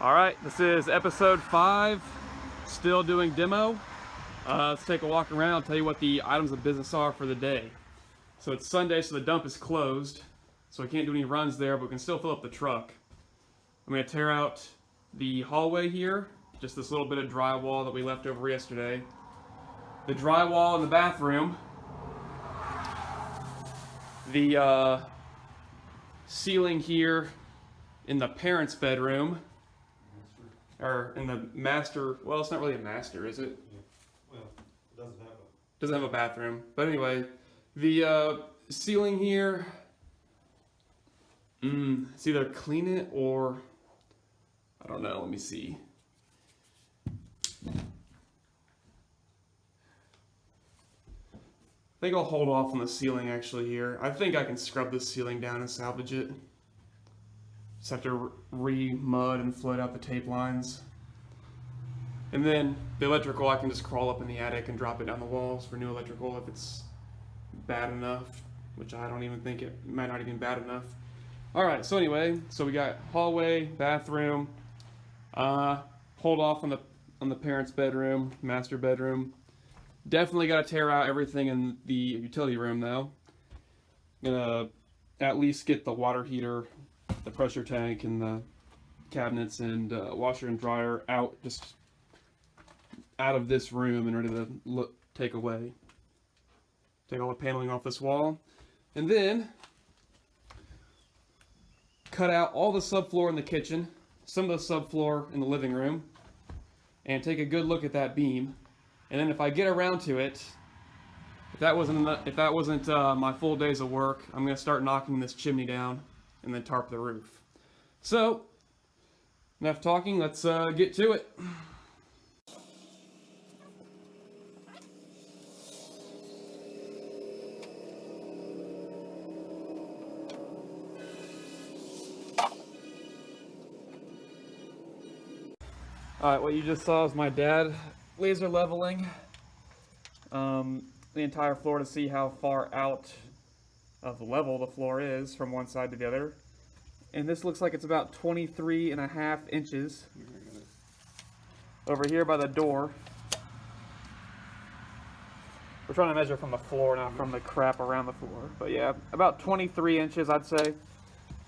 Alright, this is episode 5, still doing demo. Let's take a walk around, tell you what the items of business are for the day. So it's Sunday, so the dump is closed, so I can't do any runs there, but we can still fill up the truck. I'm going to tear out the hallway here, just this little bit of drywall that we left over yesterday. The drywall in the bathroom. The ceiling here in the parents' bedroom. Or in the master, well, it's not really a master, is it? Yeah. Well, it doesn't have a bathroom. But anyway, the ceiling here, it's either clean it or, I don't know, let me see. I think I'll hold off on the ceiling actually here. I think I can scrub this ceiling down and salvage it. Just have to re-mud and float out the tape lines. And then the electrical, I can just crawl up in the attic and drop it down the walls for new electrical if it's bad enough, which I don't even think it might not even be bad enough. Alright, so anyway, so we got hallway, bathroom, hold off on the parents' bedroom, master bedroom. Definitely got to tear out everything in the utility room though. Gonna at least get the water heater, the pressure tank, and the cabinets and washer and dryer out, just out of this room and ready to take away. Take all the paneling off this wall. And then cut out all the subfloor in the kitchen, some of the subfloor in the living room, and take a good look at that beam. And then if I get around to it, if that wasn't my full days of work, I'm gonna start knocking this chimney down and then tarp the roof. So, enough talking, let's get to it. Alright, what you just saw is my dad laser leveling the entire floor to see how far out of the level the floor is from one side to the other. And this looks like it's about 23.5 inches over here by the door. We're trying to measure from the floor, not from the crap around the floor. But yeah, about 23 inches I'd say,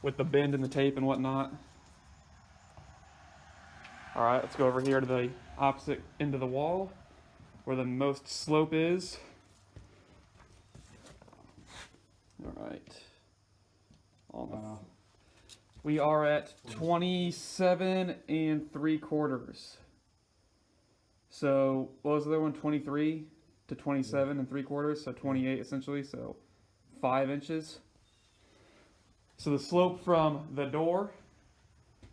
with the bend and the tape and whatnot. Alright, let's go over here to the opposite end of the wall, where the most slope is. Alright. We are at 27 3/4. So, what was the other one? 23 to 27 3/4, so 28 essentially, so 5 inches. So the slope from the door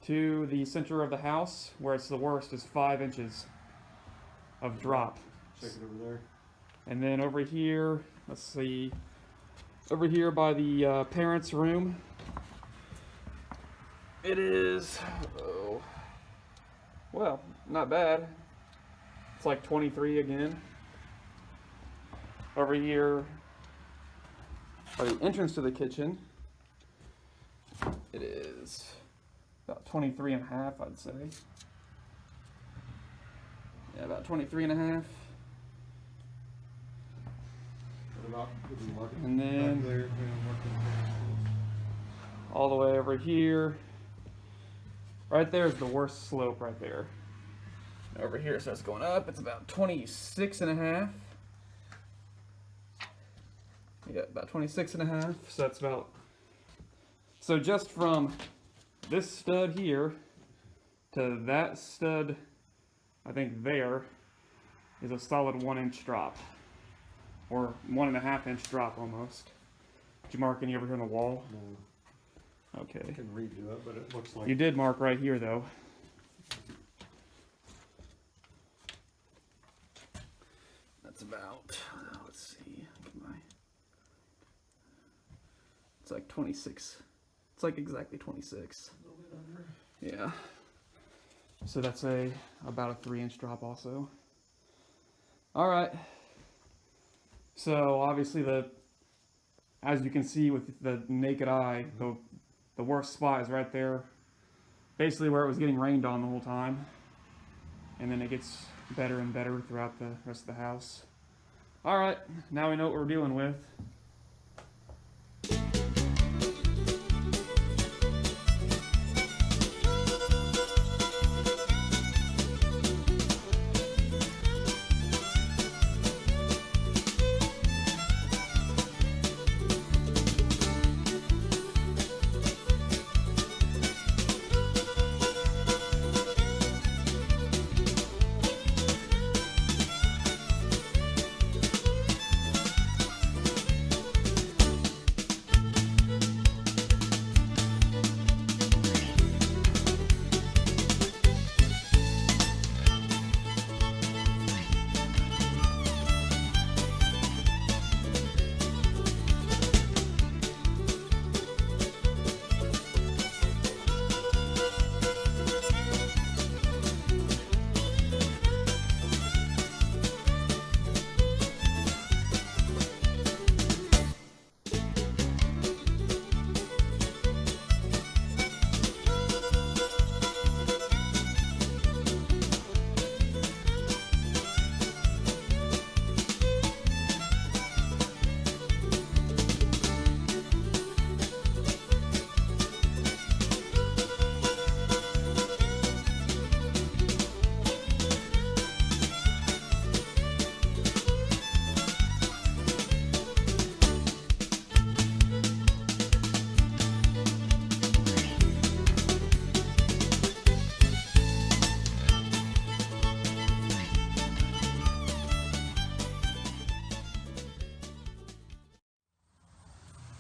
to the center of the house, where it's the worst, is 5 inches of drop. Check it over there. And then over here, let's see, over here by the parents' room, it is, oh, well, not bad. It's like 23 again. Over here by the entrance to the kitchen, it is about 23.5, I'd say. Yeah, about 23.5. And then all the way over here. Right there is the worst slope right there. Over here it starts going up. It's about 26.5. Yeah, about 26.5. So that's about, so just from this stud here to that stud, I think there, is a solid 1 inch drop. Or 1.5 inch drop almost. Did you mark any over here on the wall? No. Okay. I can redo it, but it looks like... You did mark right here though. That's about, let's see, it's like 26. It's like exactly 26. A little bit under. Yeah. So that's about a 3 inch drop also. Alright. So obviously as you can see with the naked eye, the worst spot is right there basically where it was getting rained on the whole time. And then it gets better and better throughout the rest of the house. Alright, now we know what we're dealing with.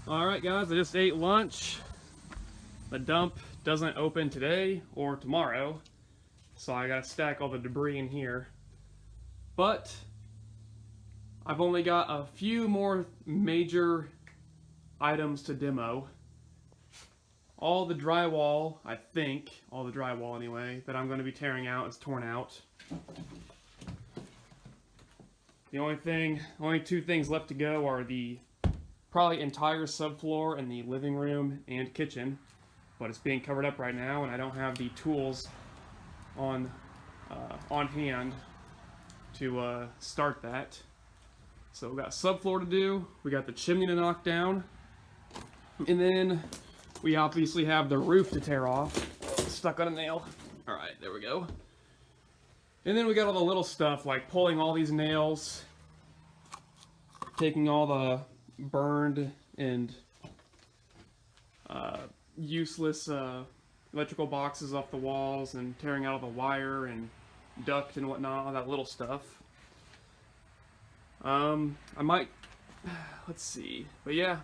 Alright guys, I just ate lunch. The dump doesn't open today or tomorrow, so I gotta stack all the debris in here. But I've only got a few more major items to demo. All the drywall, I think, all the drywall anyway, that I'm going to be tearing out is torn out. The only two things left to go are the probably entire subfloor in the living room and kitchen, but it's being covered up right now and I don't have the tools on hand to start that. So we got subfloor to do, we got the chimney to knock down, and then we obviously have the roof to tear off. Stuck on a nail. Alright, there we go. And then we got all the little stuff like pulling all these nails, taking all the burned and useless electrical boxes off the walls and tearing out all the wire and duct and whatnot, all that little stuff. I might, let's see, but yeah,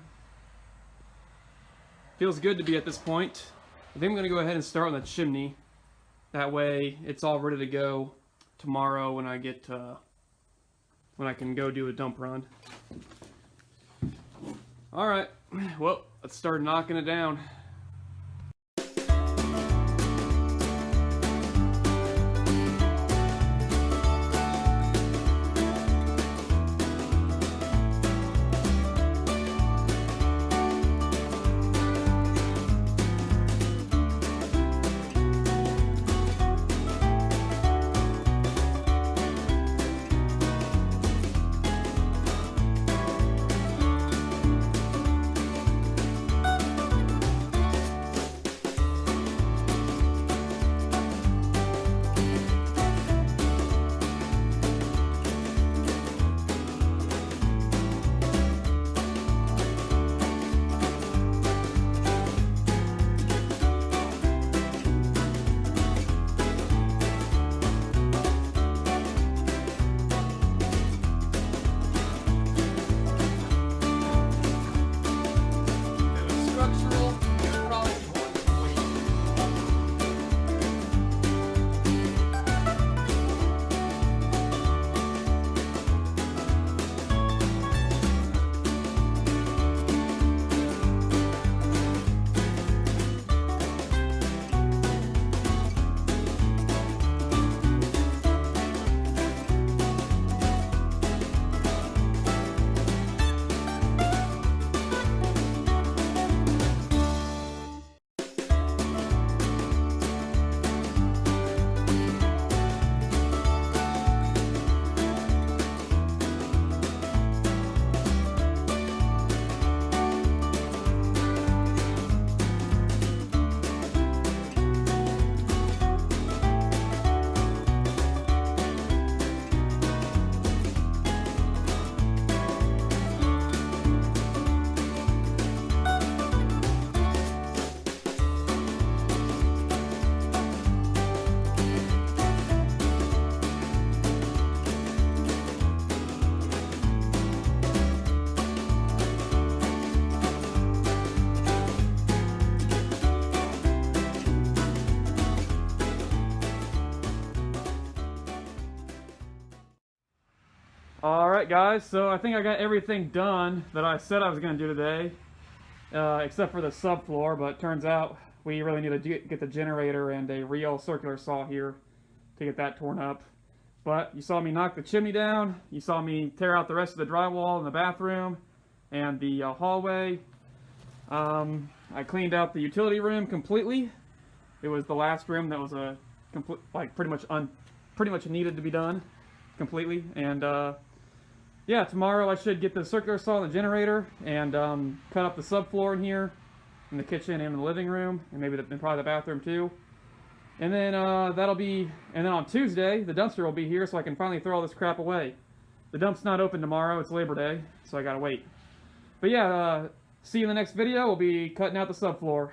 feels good to be at this point. I think I'm gonna go ahead and start on the chimney. That way it's all ready to go tomorrow when I get when I can go do a dump run. Alright, well, let's start knocking it down. Alright guys, so I think I got everything done that I said I was going to do today, except for the subfloor, but it turns out we really need to get the generator and a real circular saw here to get that torn up. But you saw me knock the chimney down, you saw me tear out the rest of the drywall in the bathroom and the hallway. I cleaned out the utility room completely. It was the last room that was pretty much needed to be done completely. And yeah, tomorrow I should get the circular saw and the generator and cut up the subfloor in here, in the kitchen and in the living room, and maybe and probably the bathroom too. And then and then on Tuesday the dumpster will be here, so I can finally throw all this crap away. The dump's not open tomorrow; it's Labor Day, so I gotta wait. But yeah, see you in the next video. We'll be cutting out the subfloor.